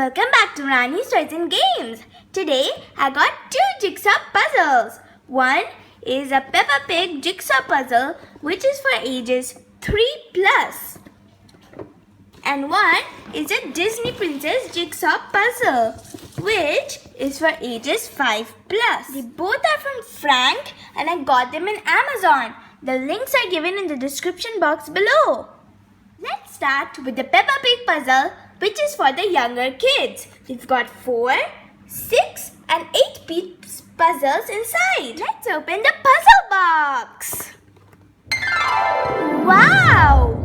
Welcome back to Rani's Toys and Games. Today I got 2 jigsaw puzzles. One is a Peppa Pig jigsaw puzzle which is for ages 3+. And one is a Disney Princess jigsaw puzzle which is for ages 5+. They both are from Frank and I got them in Amazon. The links are given in the description box below. Let's start with the Peppa Pig puzzle, which is for the younger kids. We've got 4, 6 and 8-piece puzzles inside. Let's open the puzzle box. Wow!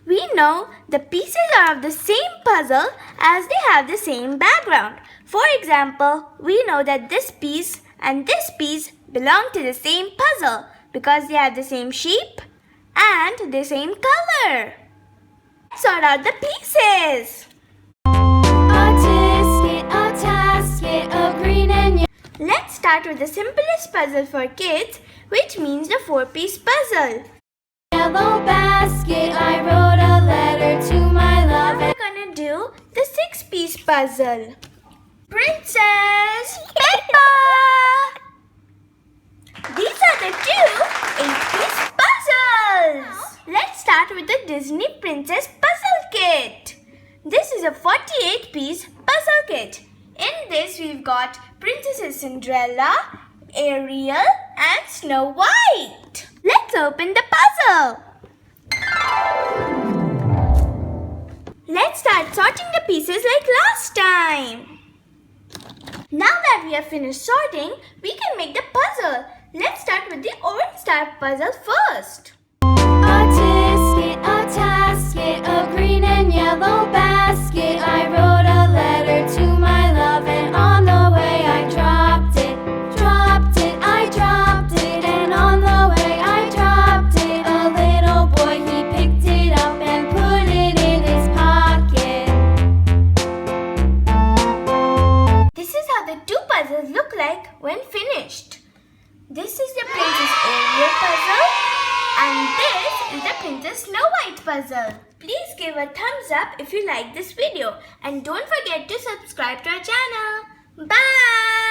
We know the pieces are of the same puzzle as they have the same background. For example, we know that this piece and this piece belong to the same puzzle because they have the same shape and the same color. Sort out the pieces. A tasket of green and yellow. Let's start with the simplest puzzle for kids, which means the 4-piece puzzle. Yellow basket, I wrote a letter to my love. Now we're gonna do the 6-piece puzzle. Princess Peppa. These are the 2 8-piece puzzles. Let's start with the Disney Princess Puzzle Kit. This is a 48-piece puzzle kit. In this we've got Princess Cinderella, Ariel and Snow White. Let's open the puzzle. Let's start sorting the pieces like last time. Now that we have finished sorting, we can make the puzzle. Let's start with the orange star puzzle first. A tasket of green and yellow basket. I wrote a letter to my love, and on the way I dropped it, I dropped it, and on the way I dropped it. A little boy, he picked it up and put it in his pocket. This is how the 2 puzzles look like when finished. This is the Princess Ariel puzzle and this is the Princess Snow White puzzle. Please give a thumbs up if you like this video and don't forget to subscribe to our channel. Bye!